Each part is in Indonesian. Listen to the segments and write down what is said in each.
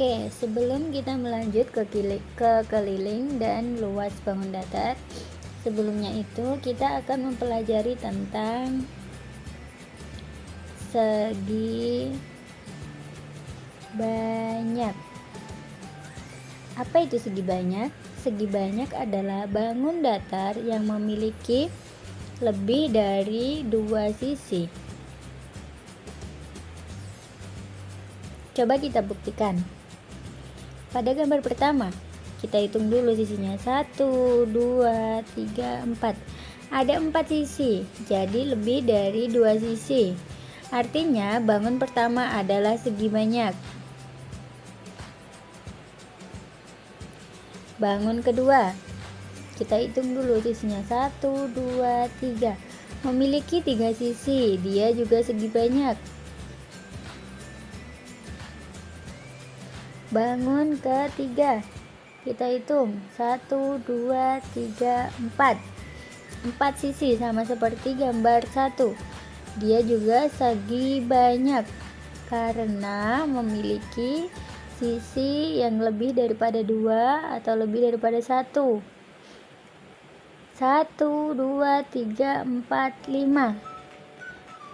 Oke, sebelum kita melanjut ke keliling dan luas bangun datar, sebelumnya itu kita akan mempelajari tentang segi banyak. Apa itu segi banyak? Segi banyak adalah bangun datar yang memiliki lebih dari dua sisi. Coba kita buktikan. Pada gambar pertama, kita hitung dulu sisinya. 1, 2, 3, 4. Ada 4 sisi, jadi lebih dari 2 sisi. Artinya bangun pertama adalah segi banyak. Bangun kedua, kita hitung dulu sisinya. 1, 2, 3. Memiliki 3 sisi, dia juga segi banyak. Bangun ketiga, kita hitung 1, 2, 3, 4. 4 sisi sama seperti gambar 1. Dia juga segi banyak karena memiliki sisi yang lebih daripada 2 atau lebih daripada 1. 1, 2, 3, 4, 5.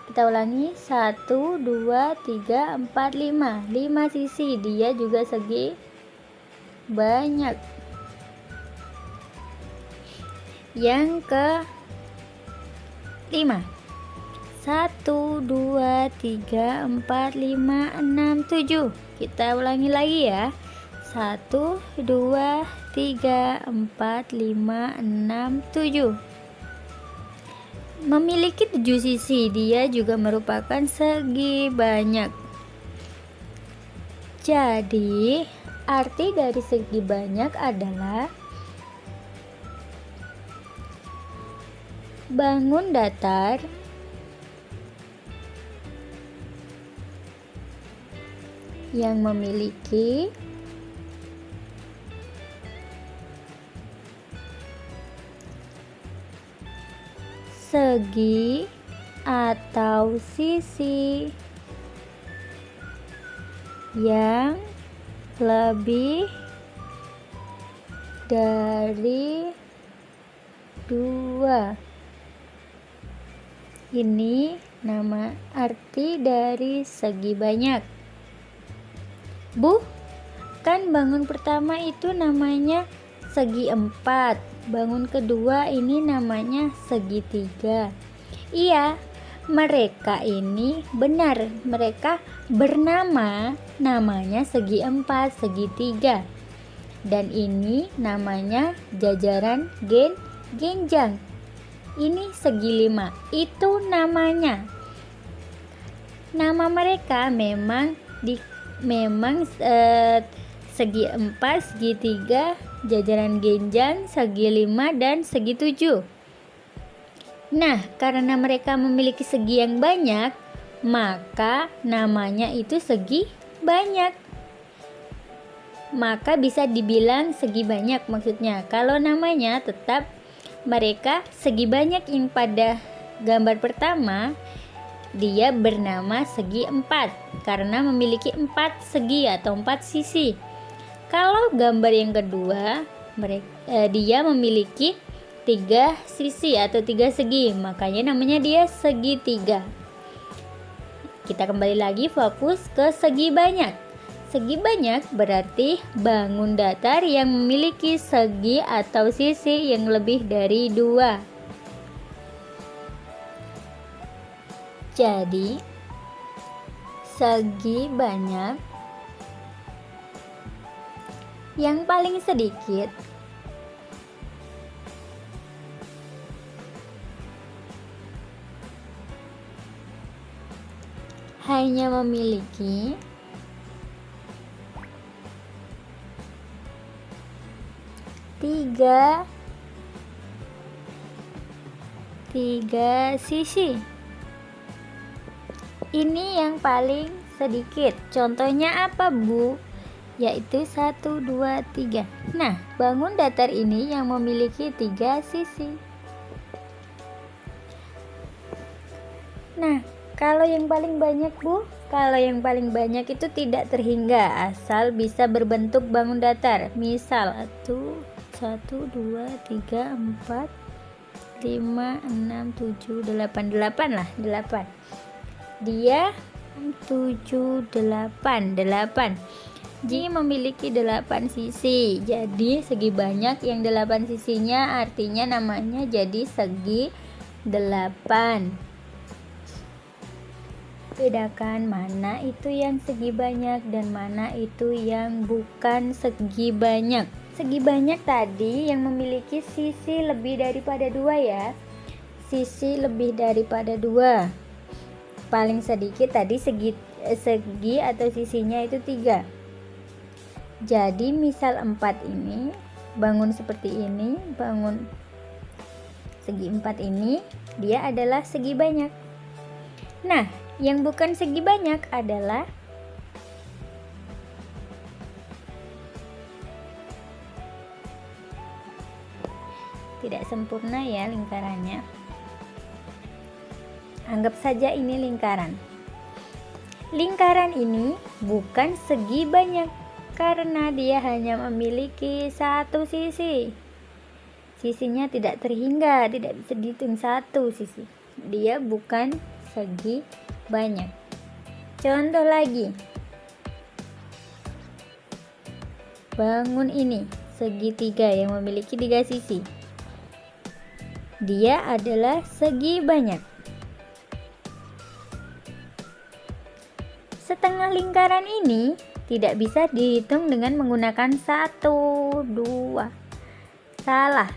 Kita ulangi. 1, 2, 3, 4, 5. 5 sisi, dia juga segi banyak. Yang ke 5. 1, 2, 3, 4, 5, 6, 7. Kita ulangi lagi ya. 1, 2, 3, 4, 5, 6, 7. Memiliki 7 sisi, dia juga merupakan segi banyak. Jadi, arti dari segi banyak adalah bangun datar yang memiliki segi atau sisi yang lebih dari 2. Ini nama arti dari segi banyak. Bu, kan bangun pertama itu namanya segi 4. Bangun kedua ini namanya segi 3. Iya, mereka ini benar. Mereka bernama namanya segi 4, segi 3. Dan ini namanya jajaran genjang. Ini segi 5. Itu namanya. Nama mereka memang segi 4, segi 3, jajaran genjang, segi 5, dan segi 7. Nah, karena mereka memiliki segi yang banyak, maka namanya itu segi banyak. Maka bisa dibilang segi banyak maksudnya. Kalau namanya tetap mereka segi banyak yang pada gambar pertama dia bernama segi 4 karena memiliki 4 segi atau 4 sisi. Kalau gambar yang kedua dia memiliki 3 sisi atau 3 segi, makanya namanya dia segi 3. Kita kembali lagi fokus ke segi banyak. Segi banyak berarti bangun datar yang memiliki segi atau sisi yang lebih dari 2. Jadi, segi banyak yang paling sedikit hanya memiliki tiga sisi. Ini yang paling sedikit. Contohnya apa, Bu? Yaitu 1, 2, 3. Nah, bangun datar ini yang memiliki 3 sisi. Nah, kalau yang paling banyak, Bu, Kalau yang paling banyak itu tidak terhingga asal bisa berbentuk bangun datar. Misal 1, 2, 3, 4, 5, 6, 7, 8. 8 lah, 8. Dia 7, 8. Jadi memiliki 8 sisi. Jadi segi banyak yang 8 sisinya artinya namanya jadi segi 8. Bedakan mana itu yang segi banyak dan mana itu yang bukan segi banyak. Segi banyak tadi yang memiliki sisi lebih daripada 2 ya. Sisi lebih daripada 2. Paling sedikit tadi segi atau sisinya itu 3. Jadi misal 4 ini bangun seperti ini, bangun segi 4 ini dia adalah segi banyak. Nah, yang bukan segi banyak adalah tidak sempurna ya lingkarannya. Anggap saja ini lingkaran. Lingkaran ini bukan segi banyak karena dia hanya memiliki satu sisi. Sisinya tidak terhingga, tidak bisa dihitung satu sisi. Dia bukan segi banyak. Contoh lagi, bangun ini segitiga yang memiliki 3 sisi. Dia adalah segi banyak. Setengah lingkaran ini tidak bisa dihitung dengan menggunakan 1, 2. Salah.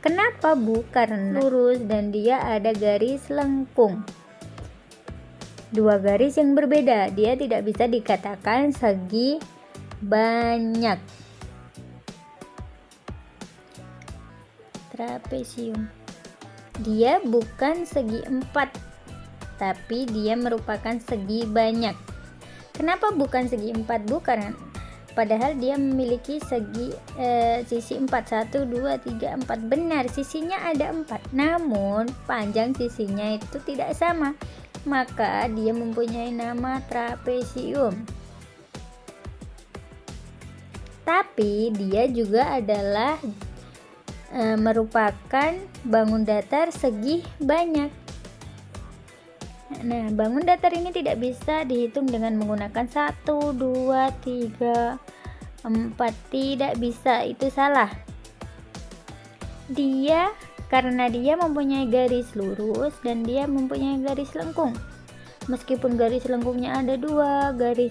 Kenapa Bu? Karena lurus dan dia ada garis lengkung. 2 garis yang berbeda, dia tidak bisa dikatakan segi banyak. Trapesium, dia bukan segi 4, tapi dia merupakan segi banyak. Kenapa bukan segi 4 Bu? Karena padahal dia memiliki sisi 4, 1, 2, 3, 4. Benar, sisinya ada 4, namun panjang sisinya itu tidak sama. Maka dia mempunyai nama trapesium. Tapi dia juga adalah merupakan bangun datar segi banyak. Nah, bangun datar ini tidak bisa dihitung dengan menggunakan 1, 2, 3, 4. Tidak bisa, itu salah. Karena dia mempunyai garis lurus dan dia mempunyai garis lengkung. Meskipun garis lengkungnya ada 2, garis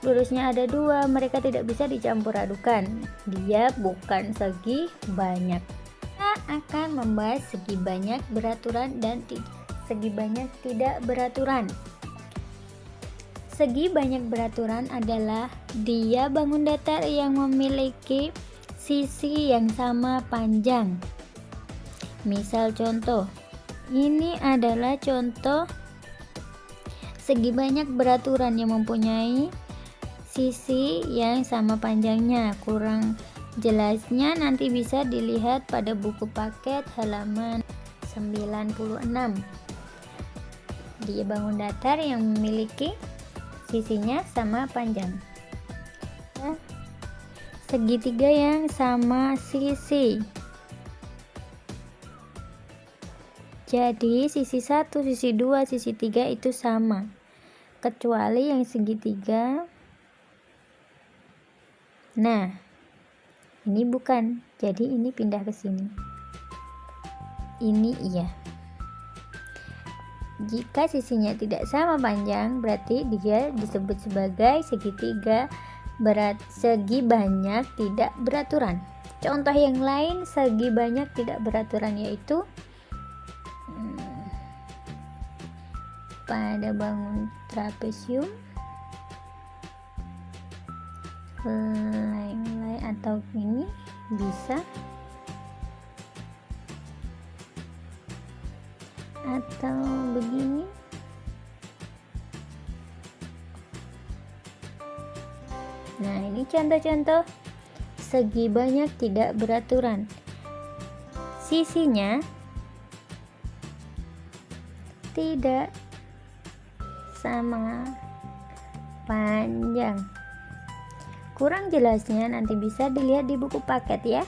lurusnya ada 2, mereka tidak bisa dicampur adukan. Dia bukan segi banyak. Kita akan membahas segi banyak beraturan dan segi banyak tidak beraturan. Segi banyak beraturan adalah dia bangun datar yang memiliki sisi yang sama panjang. Misal contoh, ini adalah contoh segi banyak beraturan yang mempunyai sisi yang sama panjangnya. Kurang jelasnya nanti bisa dilihat pada buku paket halaman 96. Dia bangun datar yang memiliki sisinya sama panjang. Segitiga yang sama sisi. Jadi sisi 1, sisi 2, sisi 3 itu sama. Kecuali yang segitiga. Nah, ini bukan. Jadi ini pindah ke sini. Ini iya. Jika sisinya tidak sama panjang, berarti dia disebut sebagai segitiga segi banyak tidak beraturan. Contoh yang lain segi banyak tidak beraturan yaitu pada bangun trapesium, lay atau ini bisa, atau begini. Nah, ini contoh-contoh segi banyak tidak beraturan. Sisinya tidak sama panjang. Kurang jelasnya nanti bisa dilihat di buku paket ya.